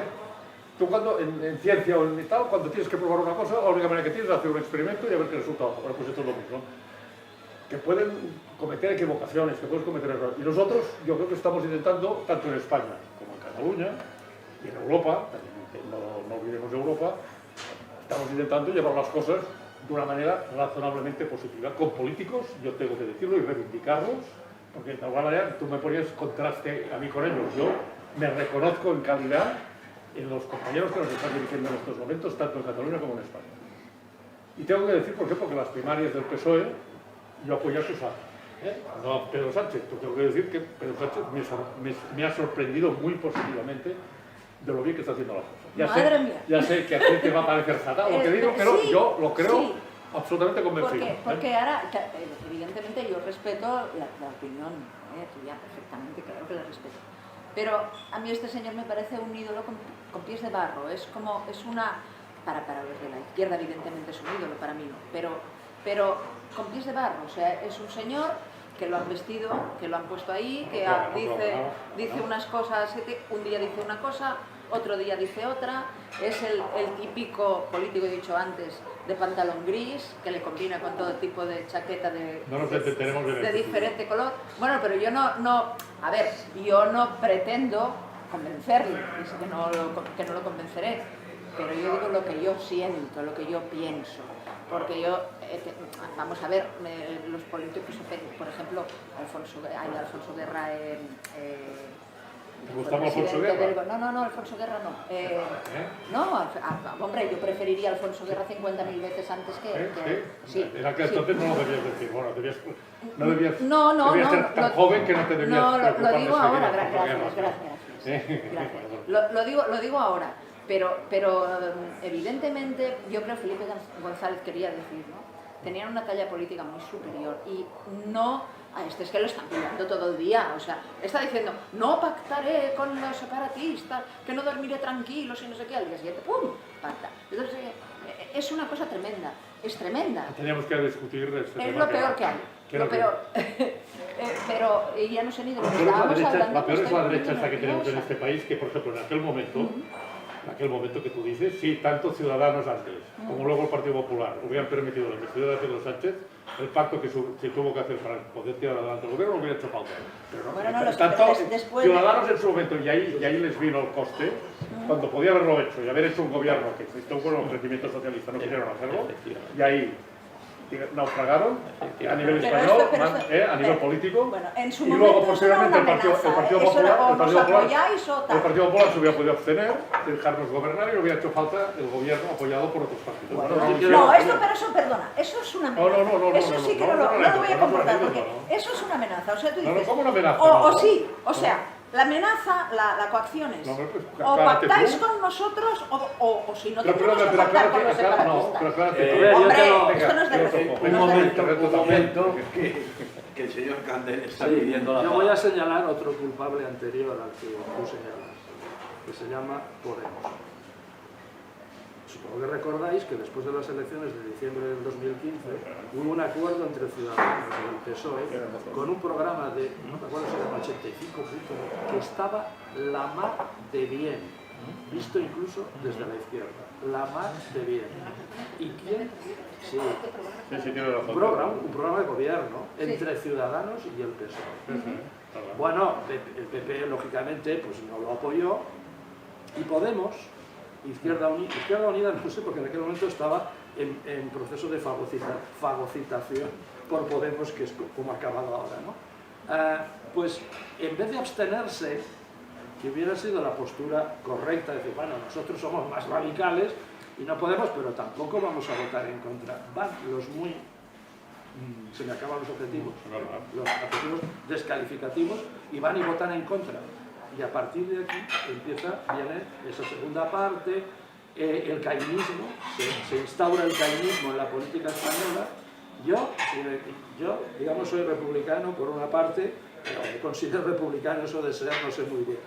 Tú cuando, en ciencia o en tal, cuando tienes que probar una cosa, la única manera que tienes es hacer un experimento y a ver qué resulta. Bueno, pues esto es lo mismo. Que pueden cometer equivocaciones, que pueden cometer errores. Y nosotros, yo creo que estamos intentando, tanto en España como en Cataluña, y en Europa, no olvidemos Europa, estamos intentando llevar las cosas de una manera razonablemente positiva. Con políticos, yo tengo que decirlo y reivindicarlos, porque de alguna manera tú me ponías contraste a mí con ellos. Yo me reconozco en calidad en los compañeros que nos están dirigiendo en estos momentos, tanto en Cataluña como en España. Y tengo que decir, por ejemplo, que las primarias del PSOE, yo apoyé a Susana, no a Pedro Sánchez. Tengo que decir que Pedro Sánchez me ha sorprendido muy positivamente de lo bien que está haciendo las cosas. Madre mía. Ya sé que a ti te va a parecer fatal lo que digo, pero sí, yo lo creo sí. absolutamente convencido. Porque ahora, evidentemente, yo respeto la opinión tuya perfectamente, claro que la respeto. Pero a mí este señor me parece un ídolo con pies de barro, es como, es una, para los de la izquierda evidentemente es un ídolo, para mí no, pero con pies de barro, o sea, es un señor que lo han vestido, que lo han puesto ahí, que dice unas cosas, un día dice una cosa, otro día dice otra, es el típico político, he dicho antes, de pantalón gris, que le combina con todo tipo de chaqueta de diferente color. Bueno, pero yo a ver, yo no pretendo convencerle, dice que no lo convenceré, pero yo digo lo que yo siento, lo que yo pienso. Porque yo, vamos a ver, los políticos, por ejemplo, Alfonso Guerra... ¿Te gustaba Alfonso Guerra? No, Alfonso Guerra no. No, hombre, yo preferiría a Alfonso Guerra 50.000 veces antes que... Sí. En aquel entonces no lo debías decir, bueno, debías ser tan joven que no te debías preocupar. No, lo digo ahora, gracias. Lo digo ahora. Pero evidentemente, yo creo que Felipe González quería decir, ¿no? Tenían una talla política muy superior y no, es que lo están pillando todo el día, o sea, está diciendo, no pactaré con los separatistas, que no dormiré tranquilos y no sé qué, al día siguiente, ¡pum!, pacta. Entonces, es una cosa tremenda, es tremenda. Teníamos que discutir este tema. Es lo peor que hay, lo peor. Pero ya no sé ni de lo que estábamos hablando. La peor es la derecha esta que tenemos en este país, que por ejemplo en aquel momento que tú dices, sí, tanto Ciudadanos antes, como luego el Partido Popular, hubieran permitido la investidura de Pedro Sánchez, el pacto que se tuvo que hacer para poder tirar adelante el gobierno lo hubiera hecho falta. Pero tanto Ciudadanos en su momento, y ahí les vino el coste, cuando podía haberlo hecho y haber hecho un gobierno que estuvo con el crecimiento socialista, no quisieron hacerlo, y ahí naufragaron a nivel español, a nivel político, bueno, en su y luego momento posteriormente el Partido Popular se hubiera podido abstener, dejarnos gobernar y no hubiera hecho falta el gobierno apoyado por otros partidos. Pero eso, perdona, eso es una amenaza. Eso sí que no lo voy a comportar, porque eso es una amenaza. O sea, tú dices, ¿cómo una amenaza? O sea, la amenaza, la coacción es, o pactáis con nosotros, o si no tenemos que pactar con los separatistas. Hombre, esto no es de recibo. Un momento, que el señor Candel está pidiendo la palabra. Yo voy a señalar otro culpable anterior al que tú señalas, que se llama Podemos. Supongo que recordáis que después de las elecciones de diciembre del 2015 hubo un acuerdo entre Ciudadanos y el PSOE con un programa de, no me acuerdo si eran 85 puntos, que estaba la mar de bien, visto incluso desde la izquierda, la mar de bien. ¿Y quién? Sí, un programa de gobierno entre Ciudadanos y el PSOE. Bueno, el PP lógicamente pues no lo apoyó y Podemos, Izquierda Unida, no sé, porque en aquel momento estaba en proceso de fagocitación por Podemos, que es como ha acabado ahora, ¿no? Pues en vez de abstenerse, que hubiera sido la postura correcta, de decir, bueno, nosotros somos más radicales y no podemos, pero tampoco vamos a votar en contra. Van los muy... se me acaban los objetivos descalificativos y van y votan en contra. Y a partir de aquí viene esa segunda parte, el caïnismo, se instaura el caïnismo en la política española. Yo, digamos, soy republicano por una parte, pero me considero republicano, eso de ser no sé muy bien.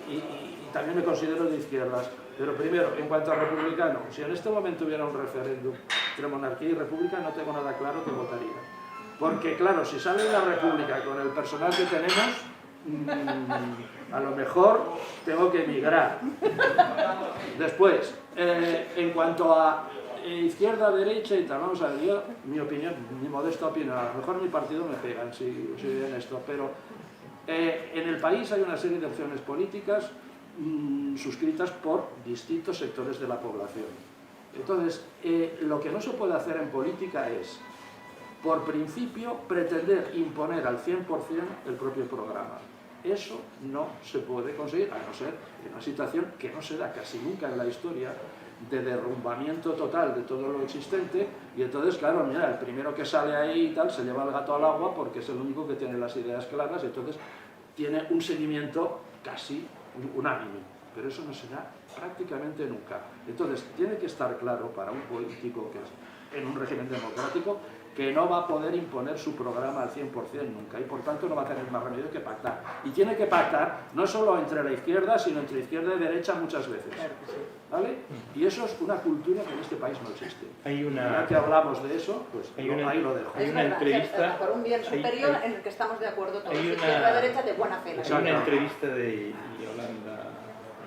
Y también me considero de izquierdas. Pero primero, en cuanto a republicano, si en este momento hubiera un referéndum entre monarquía y república, no tengo nada claro que votaría. Porque claro, si sale la república con el personal que tenemos, a lo mejor tengo que emigrar. Después, en cuanto a izquierda, derecha y tal, vamos a ver, yo, mi opinión, mi modesta opinión, a lo mejor mi partido me pegan si en esto, pero en el país hay una serie de opciones políticas suscritas por distintos sectores de la población. Entonces, lo que no se puede hacer en política es, por principio, pretender imponer al 100% el propio programa. Eso no se puede conseguir, a no ser en una situación que no se da casi nunca en la historia, de derrumbamiento total de todo lo existente, y entonces, claro, mira, el primero que sale ahí y tal se lleva el gato al agua porque es el único que tiene las ideas claras, y entonces tiene un seguimiento casi unánime, pero eso no se da prácticamente nunca. Entonces, tiene que estar claro para un político que es en un régimen democrático que no va a poder imponer su programa al 100% nunca y por tanto no va a tener más remedio que pactar. Y tiene que pactar no solo entre la izquierda, sino entre izquierda y derecha muchas veces. Claro que sí. ¿Vale? Y eso es una cultura que en este país no existe. Hay Ya que hablamos de eso, pues hay una- ahí lo dejo. hay Es una verdad, entrevista- por un bien superior hay- en el que estamos de acuerdo todos, hay una- izquierda derecha de buena fe. Hay una entrevista de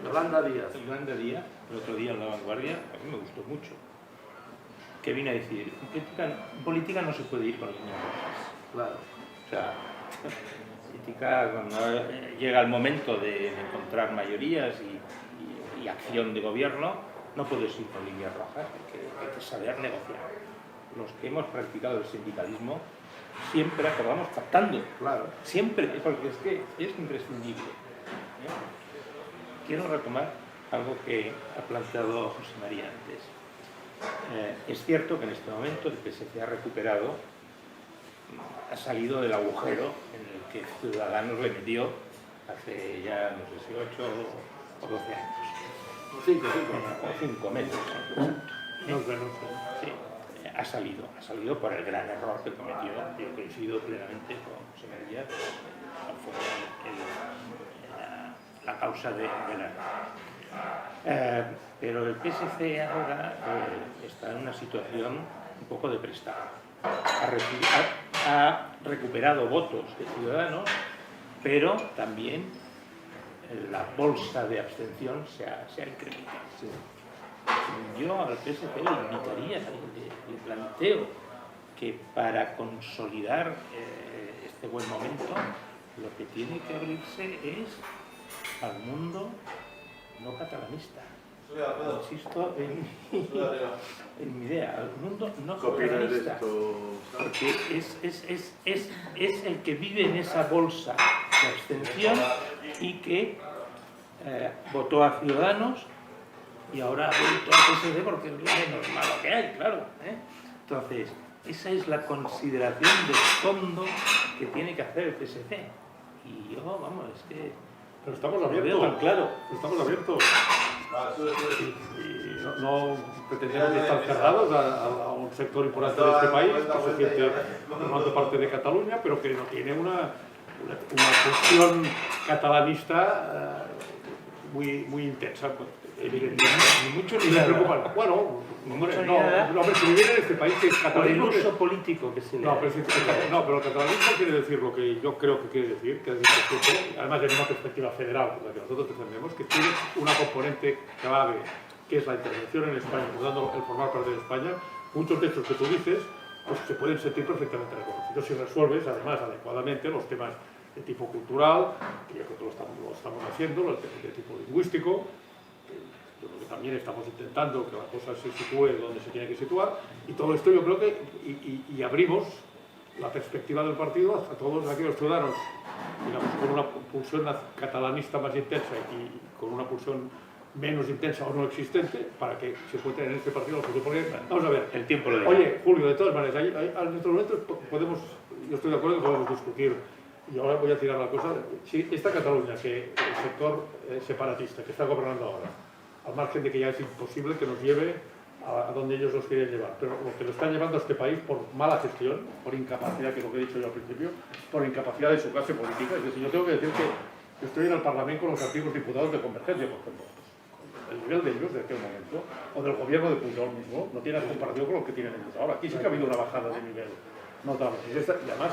Yolanda Díaz. Yolanda Díaz, el otro día en La Vanguardia, a mí me gustó mucho, que vino a decir, en política no se puede ir con líneas rojas. Claro. O sea, política, cuando llega el momento de encontrar mayorías y acción de gobierno, no puedes ir con líneas rojas, hay que saber negociar. Los que hemos practicado el sindicalismo siempre acabamos pactando, Claro. siempre, porque es que es imprescindible. Quiero retomar algo que ha planteado José María antes. Es cierto que en este momento el PSC ha recuperado, ha salido del agujero en el que Ciudadanos le metió hace ya, no sé si 8 o 12 años. 5. O 5 meses. No sé. Sí, ha salido por el gran error que cometió. Yo coincido plenamente con José María, fue la causa del error. Pero el PSC ahora está en una situación un poco de prestado. Ha recuperado votos de Ciudadanos, pero también la bolsa de abstención se ha incrementado. Sí. Yo al PSC le invitaría, le planteo que para consolidar este buen momento, lo que tiene que abrirse es al mundo no catalanista. Insisto en mi idea, al mundo no ¿Qué opinas de catalanista. esto? Porque es el que vive en esa bolsa de abstención y que votó a Ciudadanos y ahora ha vuelto al PSC porque es lo menos malo que hay, claro. Entonces, esa es la consideración de fondo que tiene que hacer el PSC. Y yo, vamos, es que Pero estamos lo veo tan abiertos. claro. Estamos abiertos. Y no pretendemos estar cerrados a un sector importante de este país que se siente formando parte de Cataluña, pero que no tiene una cuestión catalanista muy intensa. Pues, evidentemente. Ni mucho Y ni me nada. preocupa. Bueno, Ni hombre, mucho ni nada. no, si vivir en este país que es Por el catalán. uso político que se le No, da. pero, pero el catalanismo quiere decir lo que yo creo que quiere decir, que es distinto, además de una perspectiva federal, la que nosotros defendemos, que tiene una componente clave, que es la intervención en España, por tanto, el formar parte de España. Muchos de estos que tú dices, pues se pueden sentir perfectamente reconocidos si resuelves, además, adecuadamente los temas de tipo cultural, que yo creo que lo estamos haciendo, los de tipo lingüístico, yo creo que también estamos intentando que la cosa se sitúe donde se tiene que situar, y todo esto yo creo que, y abrimos la perspectiva del partido a todos aquellos ciudadanos, digamos, con una pulsión catalanista más intensa y con una pulsión menos intensa o no existente, para que se encuentren en este partido. Porque, vamos a ver, El tiempo lo dirá. oye, Julio, de todas maneras, en estos momentos podemos, yo estoy de acuerdo que podemos discutir, y ahora voy a tirar la cosa, si esta Cataluña, que el sector separatista que está gobernando ahora, al margen de que ya es imposible que nos lleve a donde ellos nos quieren llevar, pero lo que lo están llevando a este país por mala gestión, por incapacidad, que es lo que he dicho yo al principio, por incapacidad de su clase política. Es decir, yo tengo que decir que yo estoy en el Parlamento con los antiguos diputados de Convergencia, por ejemplo. El nivel de ellos de aquel momento, o del gobierno de Pujol mismo, no tiene comparación con lo que tienen ellos ahora. Aquí sí que ha habido una bajada de nivel notable. Y además,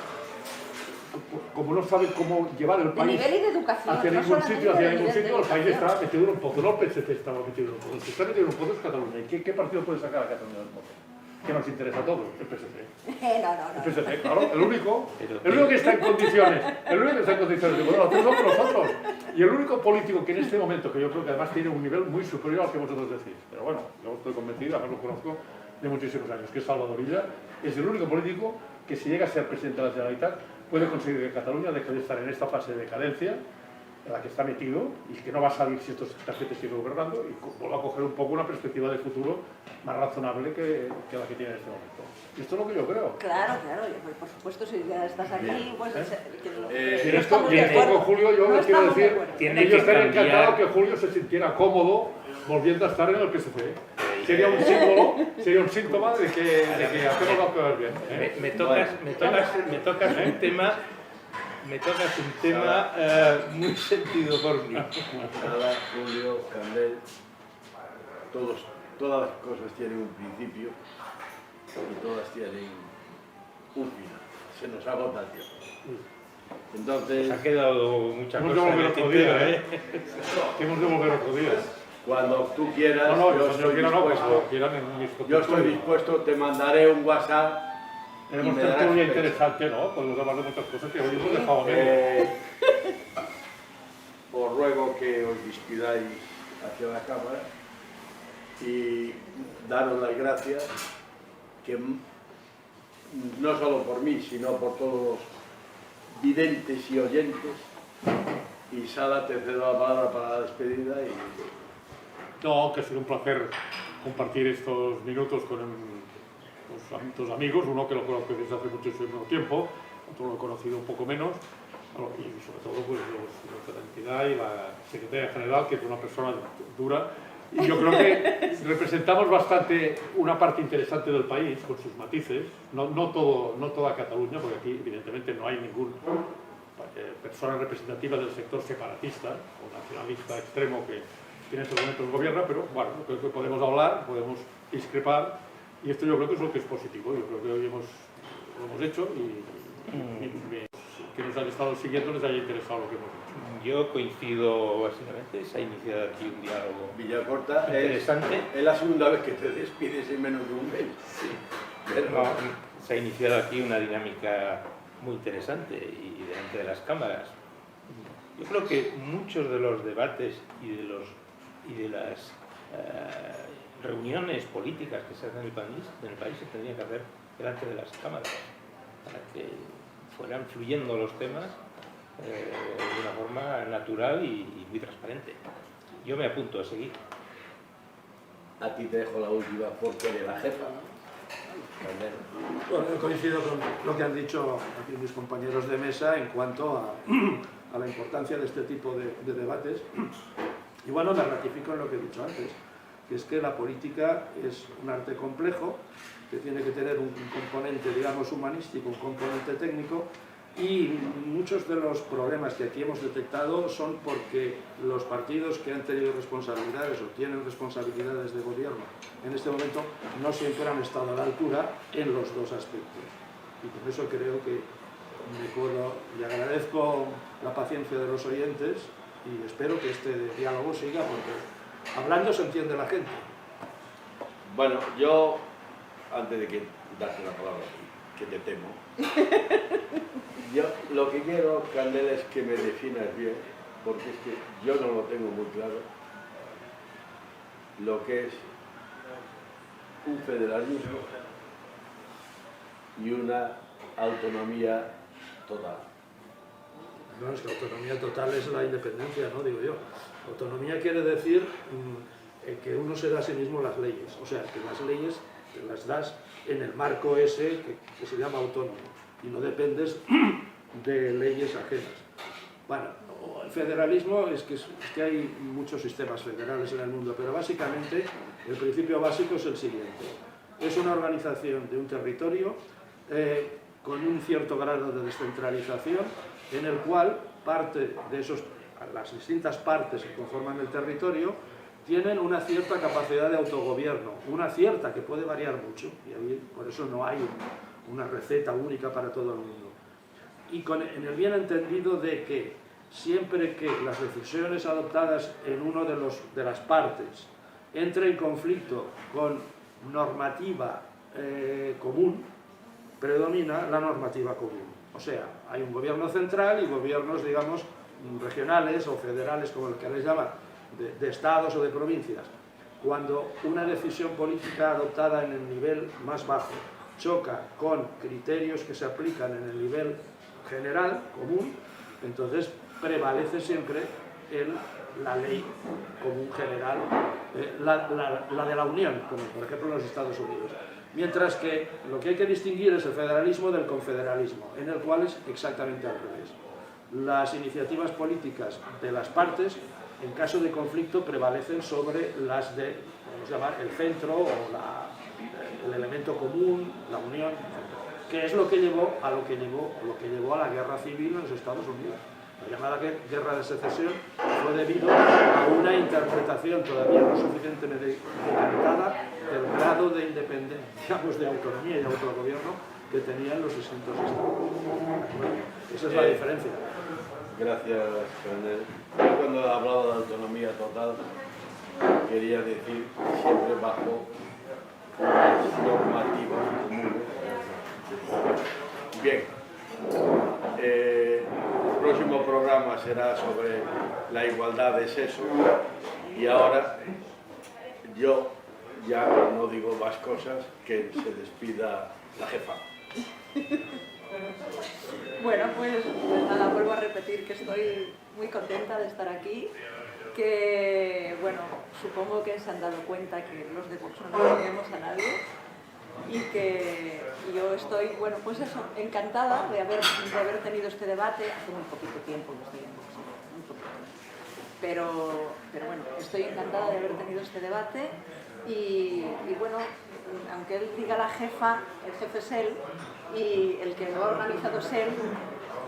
como no saben cómo llevar el De país nivel y de educación. hacia no ningún solamente sitio, hacia de ningún nivel de sitio, el país educación. está metido en un pozo. No el PSC estaba metido en un pozo. El que está metido en un pozo es Cataluña. ¿Y qué partido puede sacar a Cataluña del pozo? ¿Qué nos interesa a todos? El PSC. No. El PSC, claro, el único que está en condiciones, de poder hacerlo somos nosotros. Y el único político que en este momento, que yo creo que además tiene un nivel muy superior al que vosotros decís, pero bueno, yo estoy convencido, además lo conozco de muchísimos años, que es Salvador Illa, es el único político que si llega a ser presidente de la Generalitat puede conseguir que Cataluña deje de estar en esta fase de decadencia en la que está metido y que no va a salir si esta gente sigue gobernando y vuelva a coger un poco una perspectiva de futuro más razonable que la que tiene en este momento. Y esto es lo que yo creo. Claro, por supuesto, si ya estás aquí, pues... Y no esto, estamos y de esto acuerdo. con Julio, yo No quiero estamos de decir acuerdo. Tiene que yo que estaría cambiar. encantado que Julio se sintiera cómodo volviendo a estar en el PSC. sería un símbolo, sería un síntoma de que hacemos las cosas bien. Me tocas un tema, muy sentido por mí. Nada, Julio, Candel, todas las cosas tienen un principio y todas tienen un final. Se nos agota el tiempo. Entonces, Nos ha quedado mucha Hemos de cosa en volver el otro tintero, día, Hemos de volver otro día. cuando tú quieras, No, yo yo estoy quiero no, dispuesto. cuando quieran en mis Yo estoy dispuesto, te mandaré un WhatsApp. Tenemos me darás tertulia fecha. interesante, ¿no? Podemos hablar de muchas cosas que hoy hemos dejado a medio. Os ruego que os despidáis hacia la cámara y daros las gracias, que no solo por mí, sino por todos los videntes y oyentes. Y Sala, te cedo la palabra para la despedida. No, que ha sido un placer compartir estos minutos con dos amigos, uno que lo conozco desde hace muchísimo tiempo, otro lo he conocido un poco menos, bueno, y sobre todo pues, la entidad y la secretaria general, que es una persona dura. Y yo creo que representamos bastante una parte interesante del país, con sus matices, no toda Cataluña, porque aquí evidentemente no hay ninguna persona representativa del sector separatista o nacionalista extremo que en estos momentos gobierna, pero bueno, creo que podemos hablar, podemos discrepar, y esto yo creo que es lo que es positivo. Yo creo que hoy lo hemos hecho y que nos han estado siguiendo les haya interesado lo que hemos hecho. Yo coincido básicamente, se ha iniciado aquí un diálogo Villacorta, interesante. es la segunda vez que te despides en menos de un mes. Sí. Pero, No, se ha iniciado aquí una dinámica muy interesante y delante de las cámaras. Yo creo que muchos de los debates y de las reuniones políticas que se hacen en el país se tendrían que hacer delante de las cámaras para que fueran fluyendo los temas de una forma natural y muy transparente. Yo me apunto a seguir. a ti te dejo la última porque eres la jefa. Bueno, yo coincido con lo que han dicho aquí mis compañeros de mesa en cuanto a la importancia de este tipo de debates. Y bueno, me ratifico en lo que he dicho antes, que es que la política es un arte complejo, que tiene que tener un componente, digamos, humanístico, un componente técnico, y muchos de los problemas que aquí hemos detectado son porque los partidos que han tenido responsabilidades o tienen responsabilidades de gobierno en este momento no siempre han estado a la altura en los dos aspectos. Y por eso creo que le agradezco la paciencia de los oyentes y espero que este diálogo siga, porque hablando se entiende la gente. Bueno, yo, antes de que darte la palabra a ti, que te temo, yo lo que quiero, Candela, es que me definas bien, porque es que yo no lo tengo muy claro, lo que es un federalismo y una autonomía total. No, es que autonomía total es la independencia, ¿no? Digo yo. Autonomía quiere decir que uno se da a sí mismo las leyes, o sea, que las leyes te las das en el marco ese que se llama autónomo y no dependes de leyes ajenas. Bueno, el federalismo es que hay muchos sistemas federales en el mundo, pero básicamente el principio básico es el siguiente. Es una organización de un territorio con un cierto grado de descentralización, en el cual parte de las distintas partes que conforman el territorio tienen una cierta capacidad de autogobierno, una cierta que puede variar mucho, y ahí, por eso no hay una receta única para todo el mundo. Y en el bien entendido de que siempre que las decisiones adoptadas en una de las partes entre en conflicto con normativa común, predomina la normativa común. O sea, hay un gobierno central y gobiernos, digamos, regionales o federales, como lo queráis llamar, de estados o de provincias. Cuando una decisión política adoptada en el nivel más bajo choca con criterios que se aplican en el nivel general, común, entonces prevalece siempre la ley común general, la de la Unión, como por ejemplo en los Estados Unidos. Mientras que lo que hay que distinguir es el federalismo del confederalismo, en el cual es exactamente al revés. Las iniciativas políticas de las partes, en caso de conflicto, prevalecen sobre las de podemos llamar el centro o el elemento común, la unión, que es lo que llevó a lo que llevó a la guerra civil en los Estados Unidos. La llamada guerra de secesión fue debido a una interpretación todavía no suficientemente decantada del grado de independencia, digamos, de autonomía y autogobierno que tenían los distintos estados. Bueno, esa es la diferencia. Gracias, Fernando. Yo cuando he hablado de autonomía total, quería decir siempre bajo unas normativas comunes. Bien, el próximo programa será sobre la igualdad de sexo y ahora yo ya no digo más cosas, que se despida la jefa. Bueno, pues nada, vuelvo a repetir que estoy muy contenta de estar aquí, que bueno, supongo que se han dado cuenta que los de Vox no nos debemos a nadie y que yo estoy, bueno, pues eso, encantada de haber tenido este debate hace muy poquito tiempo, que estoy en Vox, muy poquito. Pero bueno, estoy encantada de haber tenido este debate y bueno, aunque él diga la jefa, el jefe es él y el que lo ha organizado es él,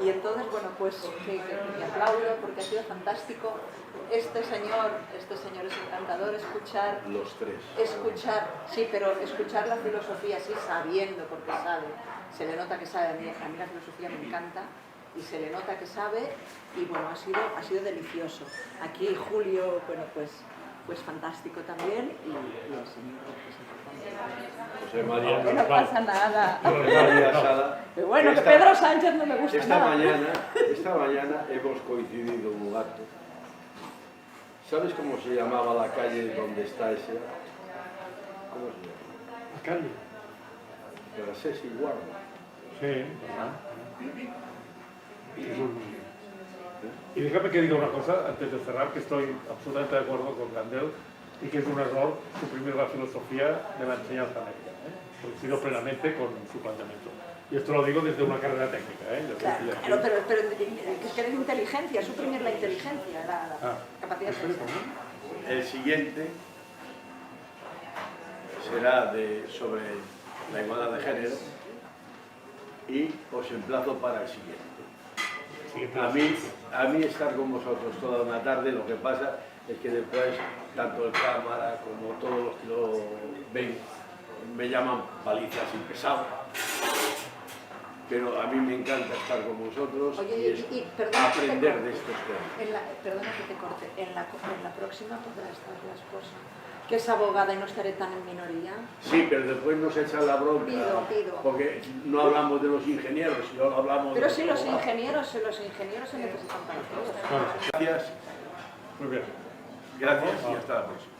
y entonces, bueno, pues que aplaudo porque ha sido fantástico. Este señor es encantador escuchar. Los tres. Escuchar, sí, pero escuchar la filosofía, sí, sabiendo, porque sabe. Se le nota que sabe, a mí la filosofía me encanta y se le nota que sabe y bueno, ha sido delicioso. Aquí Julio, bueno, pues fantástico también y el señor José María. que no pasa nada. José María Sala. Pero bueno, que Pedro Sánchez no me gusta Esta nada. mañana hemos coincidido en un acto. ¿Sabes cómo se llamaba la calle donde está ese acto? ¿Cómo se llama? La calle. Garcés y Guarda. Sí, ¿verdad? Y déjame que diga una cosa antes de cerrar, que estoy absolutamente de acuerdo con Gandel y que es un error suprimir la filosofía de la enseñanza médica. Coincido plenamente con su planteamiento. Y esto lo digo desde una carrera técnica. Claro, pero es que es inteligencia, suprimir la inteligencia, la capacidad de pensar. El siguiente será sobre la igualdad de género y os emplazo para el siguiente. A mí estar con vosotros toda una tarde, lo que pasa es que después tanto el cámara como todos los que lo ven me llaman palizas y pesado, pero a mí me encanta estar con vosotros. Oye, y perdona aprender de estos temas. Perdona que te corte, en la próxima podrá estar la esposa, que es abogada y no estaré tan en minoría. Sí, pero después nos echan la bronca, Pido. porque no hablamos de los ingenieros, sino hablamos Pero de sí, los ingenieros se necesitan para todos. Gracias. Muy bien. Gracias y hasta la próxima.